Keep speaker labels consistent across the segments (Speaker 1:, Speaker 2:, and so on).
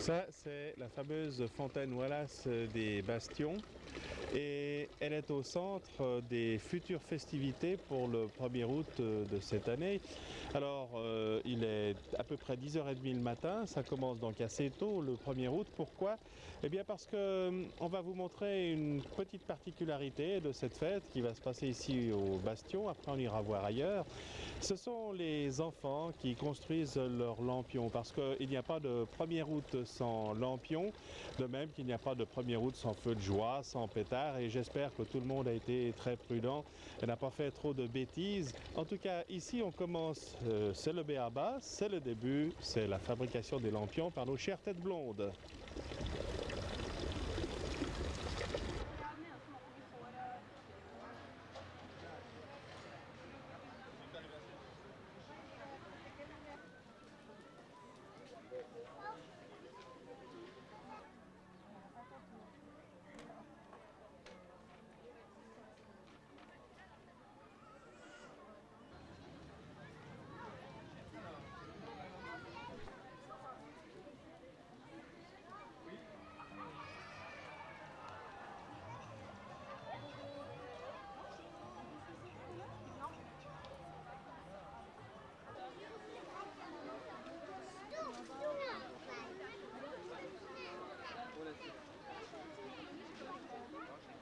Speaker 1: Ça, c'est la fameuse fontaine Wallace des Bastions et elle est au centre des futures festivités pour le 1er août de cette année. Alors, il est à peu près 10h30 le matin, ça commence donc assez tôt le 1er août. Pourquoi? Eh bien parce que on va vous montrer une petite particularité de cette fête qui va se passer ici au Bastion, après on ira voir ailleurs. Ce sont les enfants qui construisent leurs lampions parce qu'il n'y a pas de 1er août sans lampions, de même qu'il n'y a pas de 1er août sans feu de joie, sans pétard, et j'espère que tout le monde a été très prudent et n'a pas fait trop de bêtises. En tout cas, ici on commence, c'est le b.a.-ba, c'est le début, c'est la fabrication des lampions par nos chères têtes blondes.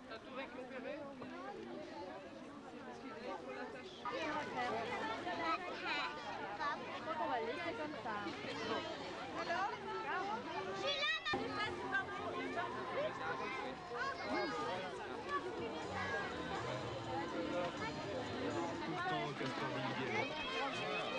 Speaker 2: T'as tout récupéré?
Speaker 3: Je crois qu'on va le laisser comme ça. Je suis
Speaker 4: Tout le temps Castor Bilguet.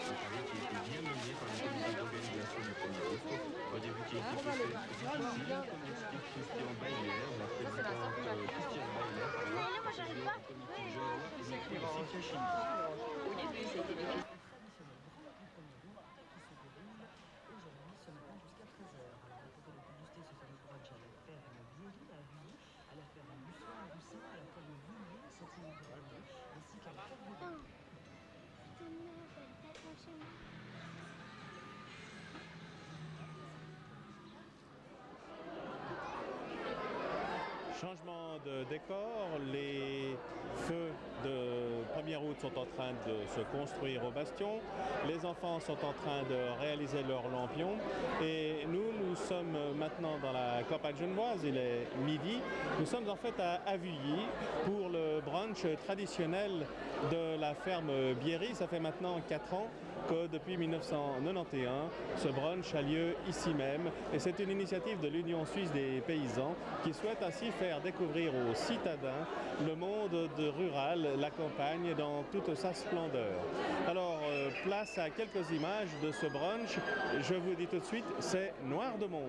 Speaker 4: C'est un qui était bien mené par le comité d'organisation du 1er août. Au début, qui a été fait difficile, comme l'explique Christian Bailler, la présidente Christiane Bailler,
Speaker 3: moi j'arrive pas.
Speaker 4: comité jeune et maîtrise de Cynthia Chimie.
Speaker 5: Au début, c'était des aujourd'hui ce matin jusqu'à 13h. Alors, on peut déguster ce fameux brunch à la ferme Vieilly à Vuilly, à la ferme Bussois à Russin, à la ferme Voulier à Saint-Émile-de-Rogny, ainsi qu'à la ferme de
Speaker 1: Changement de décor, les feux de 1er août sont en train de se construire au Bastion, les enfants sont en train de réaliser leurs lampions et nous sommes maintenant dans la campagne genevoise, il est midi, nous sommes en fait à Avuilly pour le brunch traditionnel de la ferme Bierry. Ça fait maintenant 4 ans que depuis 1991, ce brunch a lieu ici même et c'est une initiative de l'Union suisse des paysans qui souhaite ainsi faire découvrir aux citadins le monde rural, la campagne dans toute sa splendeur. Alors, place à quelques images de ce brunch. Je vous dis tout de suite, c'est noir de monde.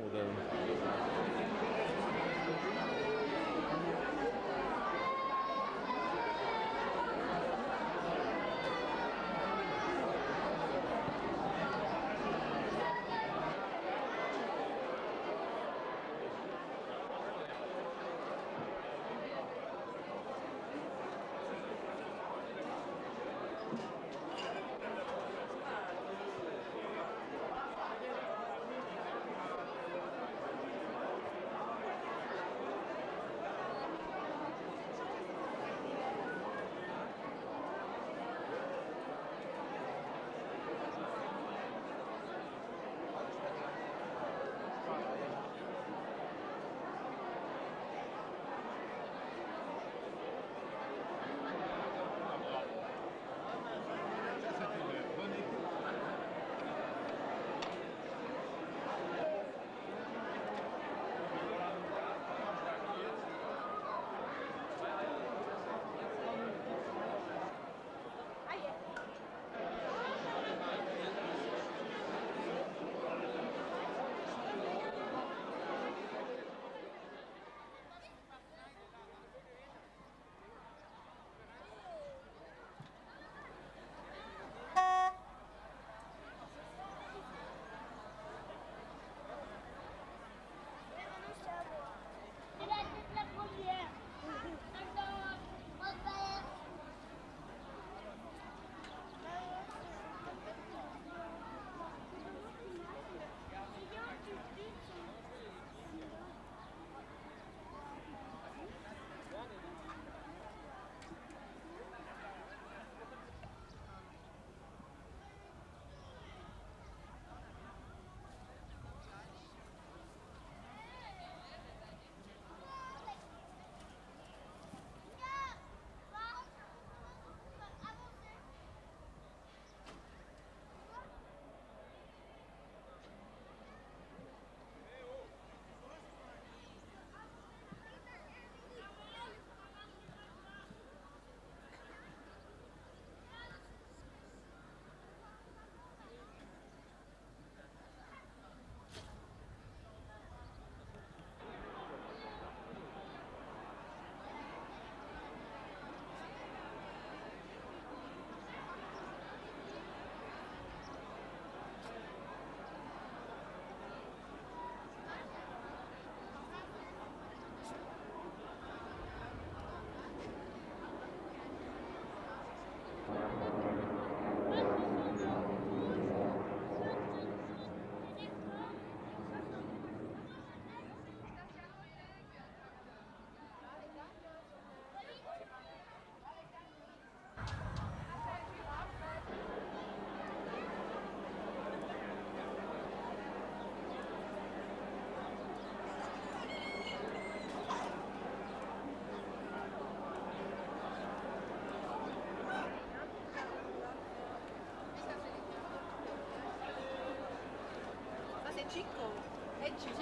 Speaker 2: chico.
Speaker 6: È chico.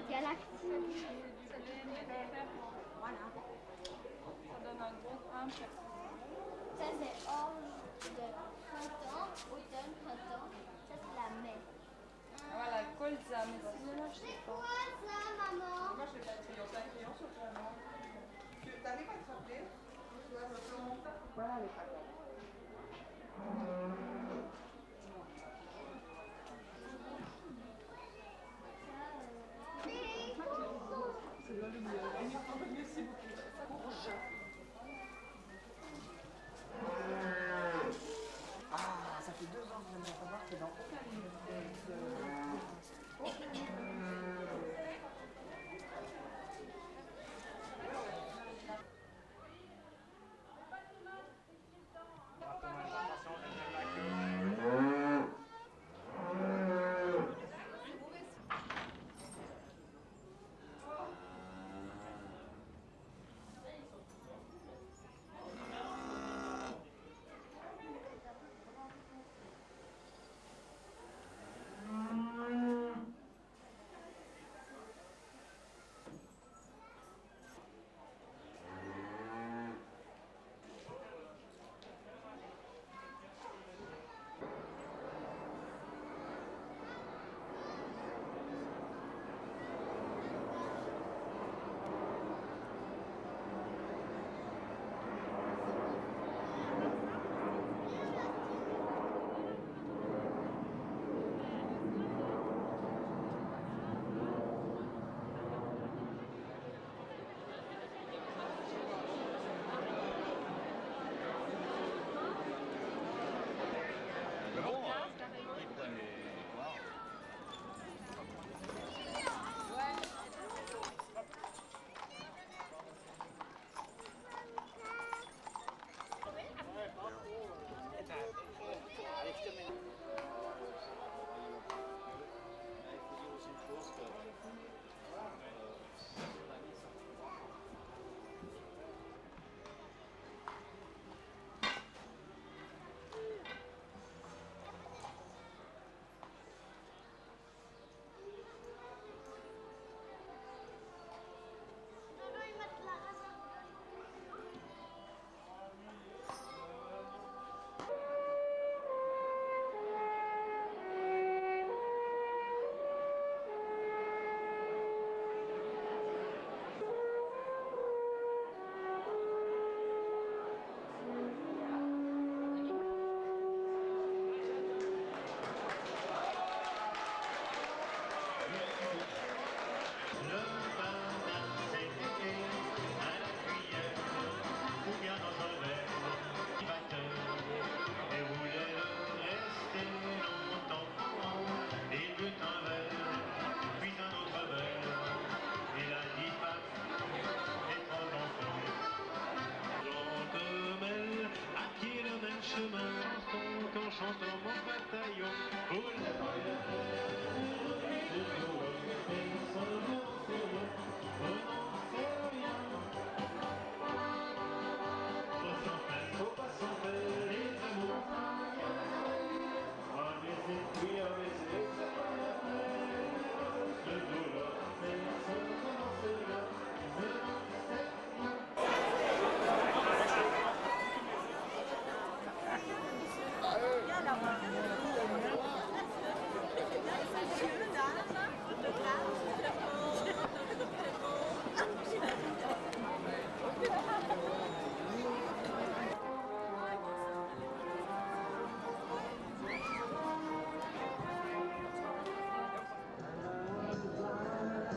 Speaker 3: Galaxie.
Speaker 2: Voilà. Ça donne un gros grain.
Speaker 3: Ça c'est orge de printemps, automne, printemps. Ça c'est la mai.
Speaker 2: Voilà, colza, mais celui-là, je sais pas.
Speaker 3: Quoi ça, maman?
Speaker 2: Moi, je l'ai pas écrit dans un crayon sur le vraiment. Tu n'arrives pas à te rappeler? Voilà les patates.
Speaker 5: Ah, ça fait 2 ans que j'aimerais savoir que dans aucun livre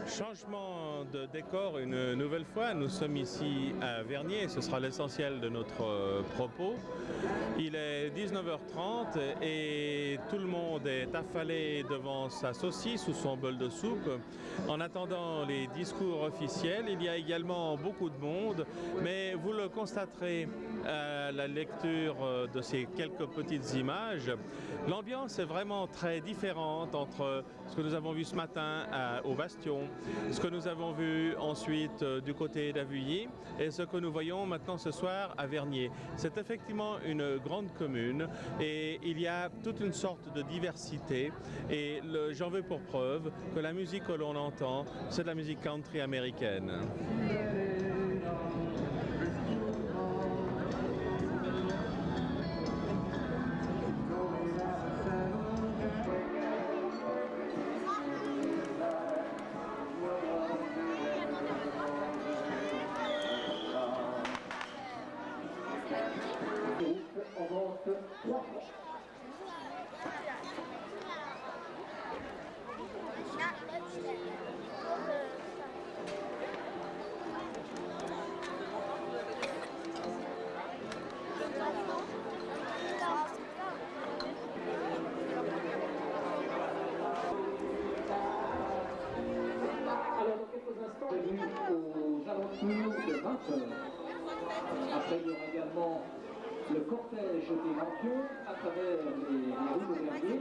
Speaker 1: Changement de décor une nouvelle fois. Nous sommes ici à Vernier, ce sera l'essentiel de notre propos. Il est 19h30 et tout le monde est affalé devant sa saucisse ou son bol de soupe. En attendant les discours officiels, il y a également beaucoup de monde, mais vous le constaterez à la lecture de ces quelques petites images. L'ambiance est vraiment très différente entre ce que nous avons vu ce matin au Bastion, ce que nous avons vu ensuite du côté d'Avuilly et ce que nous voyons maintenant ce soir à Vernier. C'est effectivement une grande commune et il y a toute une sorte de diversité et j'en veux pour preuve que la musique que l'on entend, c'est de la musique country américaine.
Speaker 7: Aux alentours de 20h. Après, il y aura également le cortège des lampions à travers les rues de Vernier.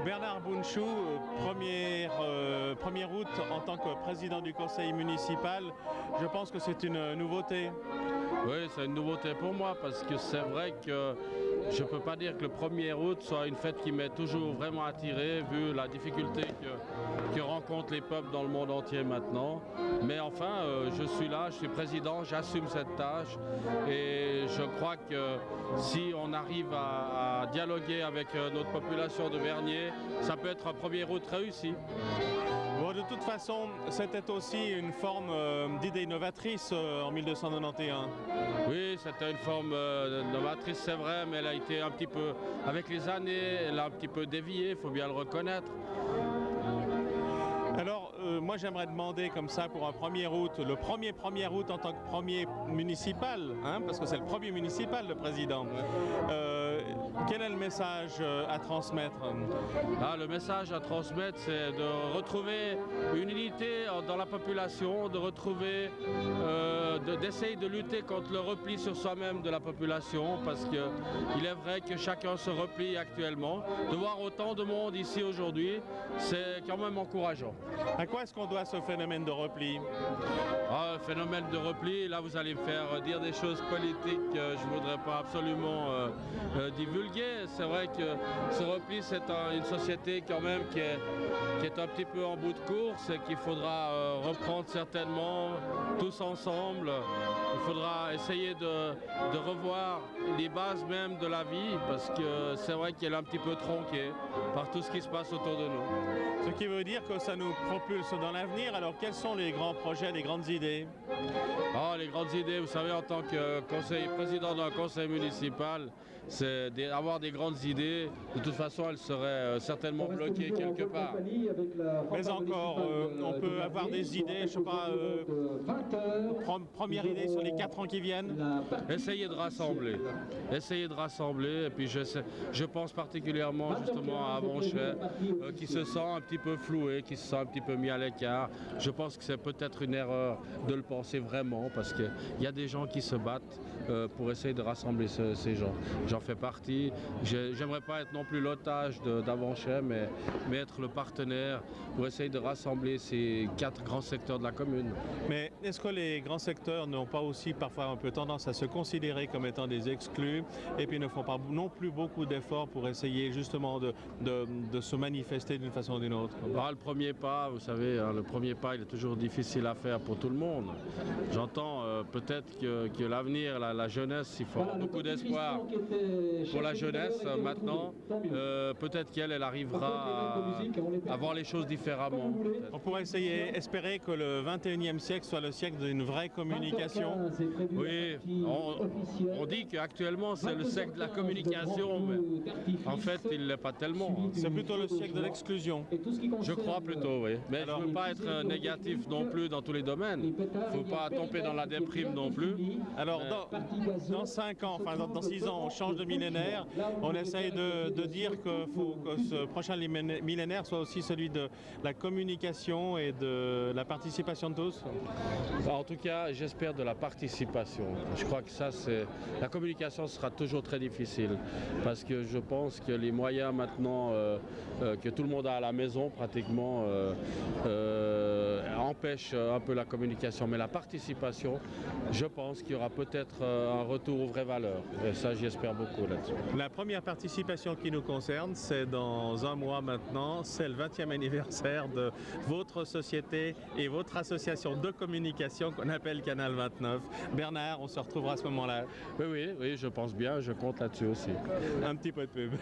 Speaker 1: Bernard Bounchou, première août en tant que président du conseil municipal, je pense que c'est une nouveauté.
Speaker 8: Oui, c'est une nouveauté pour moi parce que c'est vrai que je ne peux pas dire que le 1er août soit une fête qui m'est toujours vraiment attiré vu la difficulté que rencontrent les peuples dans le monde entier maintenant. Mais enfin, je suis là, je suis président, j'assume cette tâche et je crois que si on arrive à dialoguer avec notre population de Vernier, ça peut être un 1er août réussi.
Speaker 1: Bon, de toute façon, c'était aussi une forme d'idée novatrice en 1291.
Speaker 8: Oui, c'était une forme novatrice, c'est vrai, mais elle a été un petit peu, avec les années, elle a un petit peu dévié, il faut bien le reconnaître.
Speaker 1: Alors, moi j'aimerais demander comme ça pour un 1er août, le 1er août en tant que premier municipal, hein, parce que c'est le premier municipal, le président. Quel est le message à transmettre?
Speaker 8: Le message à transmettre, c'est de retrouver une unité dans la population, de retrouver, d'essayer de lutter contre le repli sur soi-même de la population, parce qu'il est vrai que chacun se replie actuellement. De voir autant de monde ici aujourd'hui, c'est quand même encourageant.
Speaker 1: À quoi est-ce qu'on doit ce phénomène de repli?
Speaker 8: Le phénomène de repli, là vous allez me faire dire des choses politiques que je ne voudrais pas absolument divulguer. C'est vrai que ce repli, c'est une société quand même qui est un petit peu en bout de course et qu'il faudra reprendre certainement tous ensemble. Il faudra essayer de revoir les bases même de la vie parce que c'est vrai qu'elle est un petit peu tronquée par tout ce qui se passe autour de nous.
Speaker 1: Ce qui veut dire que ça nous propulse dans l'avenir. Alors quels sont les grands projets, les grandes idées?
Speaker 8: Les grandes idées, vous savez, en tant que président d'un conseil municipal, c'est d'avoir des grandes idées. De toute façon, elles seraient certainement bloquées quelque part.
Speaker 1: Mais encore, on peut avoir des idées, je ne sais pas, première idée sur les 4 ans qui viennent.
Speaker 8: Essayez de rassembler. Essayez de rassembler. Et puis je pense particulièrement justement à Avanchet, qui se sent un petit peu floué, qui se sent un petit peu mis à l'écart. Je pense que c'est peut-être une erreur de le penser vraiment, parce qu'il y a des gens qui se battent pour essayer de rassembler ces gens. J'en fais partie. J'aimerais pas être non plus l'otage d'Avanchet, mais être le partenaire pour essayer de rassembler ces 4 grands secteurs de la commune.
Speaker 1: Mais est-ce que les grands secteurs n'ont pas aussi parfois un peu tendance à se considérer comme étant des exclus et puis ne font pas non plus beaucoup d'efforts pour essayer justement de se manifester d'une façon ou d'une autre?
Speaker 8: Le premier pas, vous savez, le premier pas, il est toujours difficile à faire pour tout le monde. J'entends peut-être que l'avenir, la jeunesse, il faut avoir beaucoup d'espoir. pour la jeunesse maintenant. Peut-être qu'elle arrivera à voir les choses différemment.
Speaker 1: On pourrait espérer que le 21e siècle soit le siècle d'une vraie communication.
Speaker 8: Oui, on dit qu'actuellement c'est le siècle de la communication, mais en fait il ne l'est pas tellement.
Speaker 1: C'est plutôt le siècle de l'exclusion.
Speaker 8: Je crois plutôt, oui. Mais je ne veux pas être négatif non plus dans tous les domaines. Il ne faut pas tomber dans la déprime non plus.
Speaker 1: Alors dans 5 ans, enfin dans 6 ans, on change de millénaire. On essaye de dire que ce prochain millénaire soit aussi celui de la communication et de la participation de tous.
Speaker 8: En tout cas, j'espère de la participation. Je crois que ça, la communication sera toujours très difficile parce que je pense que les moyens maintenant que tout le monde a à la maison pratiquement empêchent un peu la communication. Mais la participation, je pense qu'il y aura peut-être un retour aux vraies valeurs. Et ça, j'espère beaucoup là-dessus.
Speaker 1: La première participation qui nous concerne, c'est dans un mois maintenant. C'est le 20e anniversaire de votre société et votre association de communication qu'on appelle Canal 29. Bernard, on se retrouvera à ce moment-là.
Speaker 8: Oui, je pense bien, je compte là-dessus aussi.
Speaker 1: Un petit peu de pub.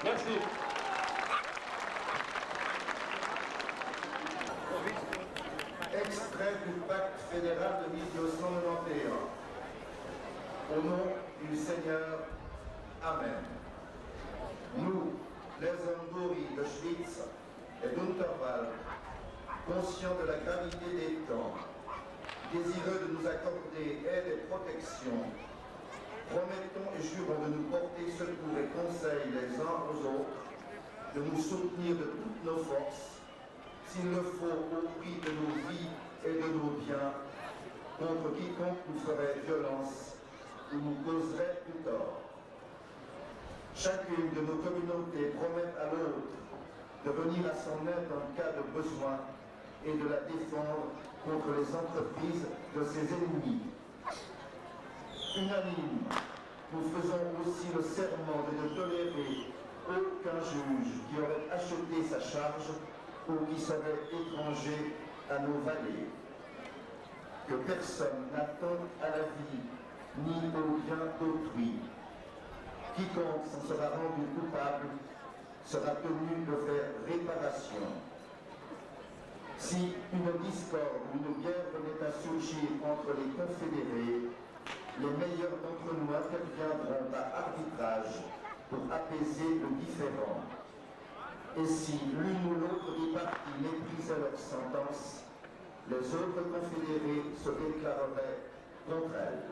Speaker 9: Merci. Extrait du pacte fédéral de 1291. Au nom du Seigneur, Amen. Nous, les hommes bourris de Schwyz et d'Unterwald, conscients de la gravité des temps, désireux de nous accorder aide et protection, promettons et jurons de nous porter secours et conseil les uns aux autres, de nous soutenir de toutes nos forces, s'il le faut au prix de nos vies et de nos biens, contre quiconque nous ferait violence ou nous causerait du tort. Chacune de nos communautés promet à l'autre de venir à son aide en cas de besoin et de la défendre contre les entreprises de ses ennemis. Unanime, nous faisons aussi le serment de ne tolérer aucun juge qui aurait acheté sa charge ou qui serait étranger à nos vallées. Que personne n'attende à la vie ni au bien d'autrui. Quiconque s'en sera rendu coupable sera tenu de faire réparation. Si une discorde ou une guerre venait à surgir entre les confédérés, les meilleurs d'entre nous interviendront à arbitrage pour apaiser le différend. Et si l'une ou l'autre des parties méprisait leur sentence, les autres confédérés se déclareraient contre elle.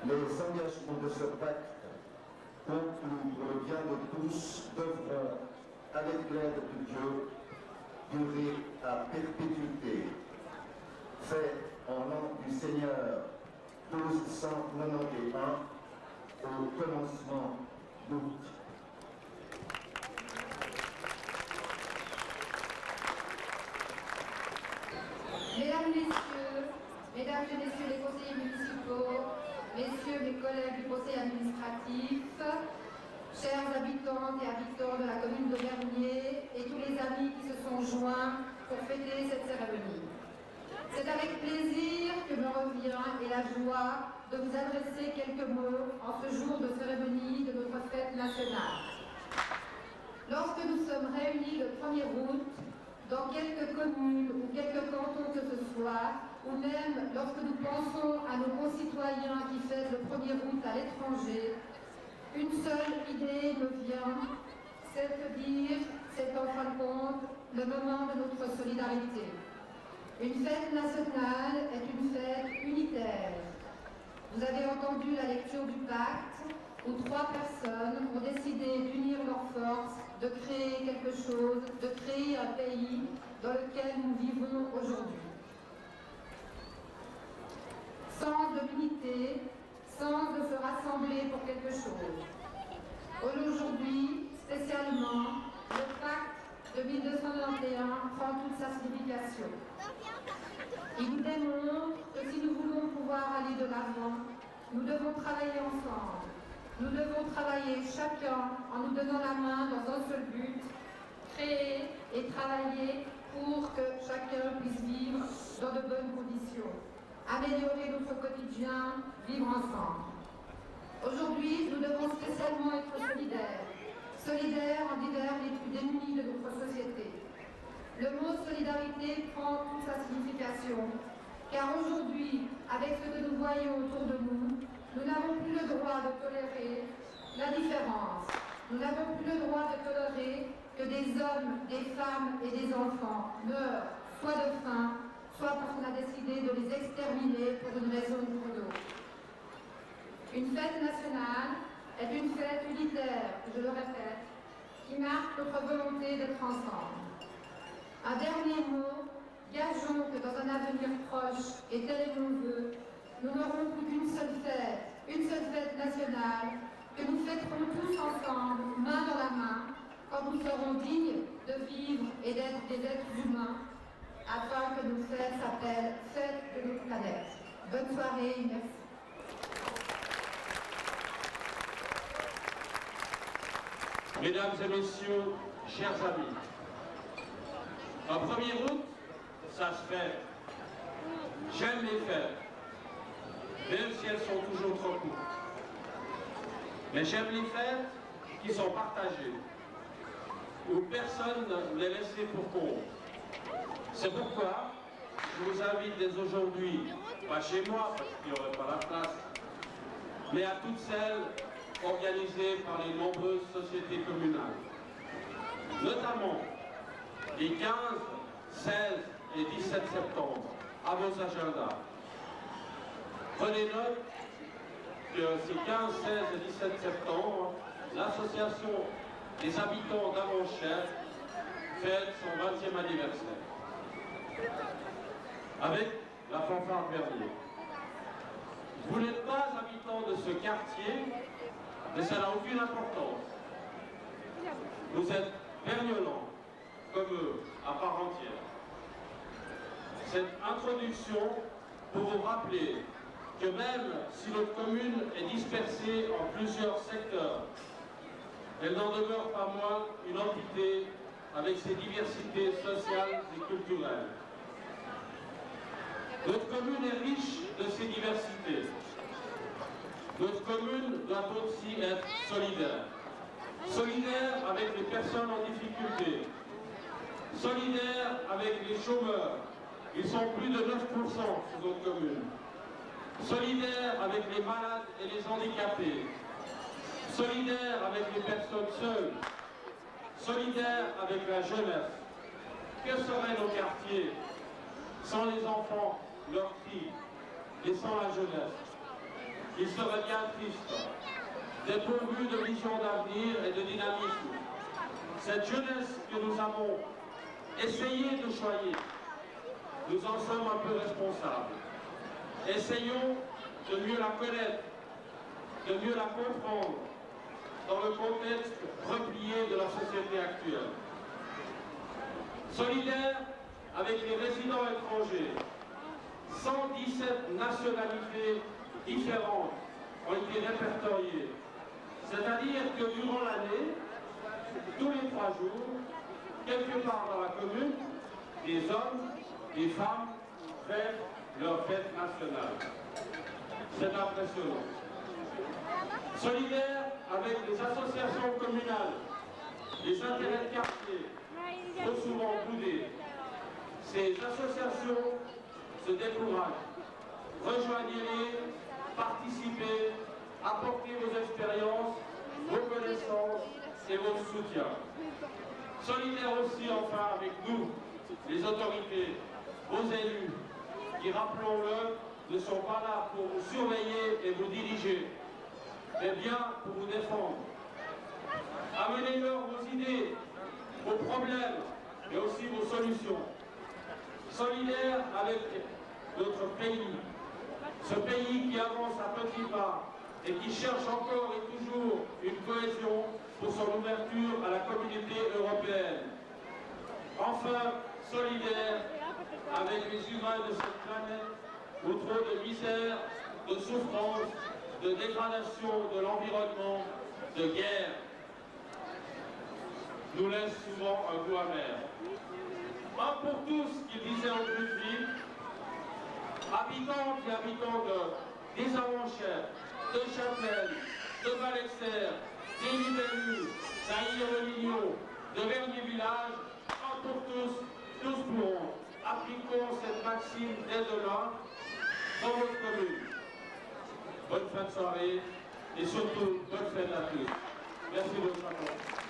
Speaker 9: Les engagements de ce pacte, conclus pour le bien de tous, devront, avec l'aide de Dieu, durer à perpétuité. Fait en nom du Seigneur 1291 au commencement d'août.
Speaker 6: Mesdames et messieurs les conseillers municipaux, messieurs les collègues du conseil administratif, chers habitantes et habitants de la commune d'Auvergne et tous les amis qui se sont joints pour fêter cette cérémonie. C'est avec plaisir que me revient et la joie de vous adresser quelques mots en ce jour de cérémonie de notre fête nationale. Lorsque nous sommes réunis le 1er août, dans quelques communes ou quelques cantons que ce soit, ou même lorsque nous pensons à nos concitoyens qui fêtent le 1er août à l'étranger, une seule idée me vient, c'est de dire, c'est en fin de compte le moment de notre solidarité. Une fête nationale est une fête unitaire. Vous avez entendu la lecture du pacte où 3 personnes ont décidé d'unir leurs forces, de créer quelque chose, de créer un pays dans lequel nous vivons aujourd'hui. Sens de l'unité, sens de se rassembler pour quelque chose. Aujourd'hui, spécialement, le pacte de 1291 chacun prend toute sa signification. Il nous démontre que si nous voulons pouvoir aller de l'avant, nous devons travailler ensemble. Nous devons travailler chacun en nous donnant la main dans un seul but, créer et travailler pour que chacun puisse vivre dans de bonnes conditions, améliorer notre quotidien, vivre ensemble. Aujourd'hui, nous devons spécialement être solidaires envers les plus démunis de notre société. Le mot solidarité prend toute sa signification, car aujourd'hui, avec ce que nous voyons autour de nous, nous n'avons plus le droit de tolérer la différence. Nous n'avons plus le droit de tolérer que des hommes, des femmes et des enfants meurent, soit de faim, soit parce qu'on a décidé de les exterminer pour une raison ou pour l'autre. Une fête nationale est une fête unitaire, je le répète, qui marque notre volonté d'être ensemble. Un dernier mot, gageons que dans un avenir proche, et tel est mon vœu, nous n'aurons plus qu'une seule fête nationale, que nous fêterons tous ensemble, main dans la main, quand nous serons dignes de vivre et d'être des êtres humains, afin que nos fêtes s'appellent Fête de notre planète. Bonne soirée, merci.
Speaker 10: Mesdames et messieurs, chers amis, un 1er août, ça se fait. J'aime les fêtes, même si elles sont toujours trop courtes. Mais j'aime les fêtes qui sont partagées, où personne n'est laissé pour compte. C'est pourquoi je vous invite dès aujourd'hui, pas chez moi parce qu'il n'y aurait pas la place, mais à toutes celles organisées par les nombreuses sociétés communales, notamment les 15, 16 et 17 septembre, à vos agendas. Prenez note que ces 15, 16 et 17 septembre, l'association des habitants d'Avonchères fête son 20e anniversaire avec la fanfare Vernier. Vous n'êtes pas habitant de ce quartier, mais ça n'a aucune importance. Vous êtes vergnolans, comme eux, à part entière. Cette introduction pour vous rappeler que même si notre commune est dispersée en plusieurs secteurs, elle n'en demeure pas moins une entité avec ses diversités sociales et culturelles. Notre commune est riche de ses diversités. Notre commune doit aussi être solidaire. Solidaire avec les personnes en difficulté. Solidaire avec les chômeurs. Ils sont plus de 9% sur notre commune. Solidaire avec les malades et les handicapés. Solidaire avec les personnes seules. Solidaire avec la jeunesse. Que seraient nos quartiers sans les enfants, leurs cris, et sans la jeunesse? Ils seraient bien tristes, dépourvus de vision d'avenir et de dynamisme. Cette jeunesse que nous avons essayé de choyer, nous en sommes un peu responsables. Essayons de mieux la connaître, de mieux la comprendre dans le contexte replié de la société actuelle. Solidaire avec les résidents étrangers, 117 nationalités différentes ont été répertoriées. C'est-à-dire que durant l'année, tous les 3 jours, quelque part dans la commune, des hommes, des femmes fêtent leur fête nationale. C'est impressionnant. Solidaire avec les associations communales, les intérêts de quartier, trop souvent boudés. Ces associations se découragent. Rejoignez-les, participez, apportez vos expériences, vos connaissances et vos soutiens. Solidaire aussi enfin avec nous, les autorités, vos élus, qui, rappelons-le, ne sont pas là pour vous surveiller et vous diriger, mais bien pour vous défendre. Amenez-leur vos idées, vos problèmes, mais aussi vos solutions. Solidaire avec notre pays, ce pays qui avance à petits pas et qui cherche encore et toujours une cohésion pour son ouverture à la communauté européenne. Enfin, enfin solidaire avec les humains de cette planète où trop de misère, de souffrance, de dégradation de l'environnement, de guerre nous laisse souvent un goût amer. Un pour tous, qu'il disait en plus vite, habitantes et habitants des Avanchères, de Châtel, de Valexer, des Libellus, d'Aïr-le-Lignon, de Vernier-Village, un pour tous, tous pourront. Appliquons cette maxime dès demain dans notre commune. Bonne fin de soirée et surtout bonne fête à tous. Merci de votre attention.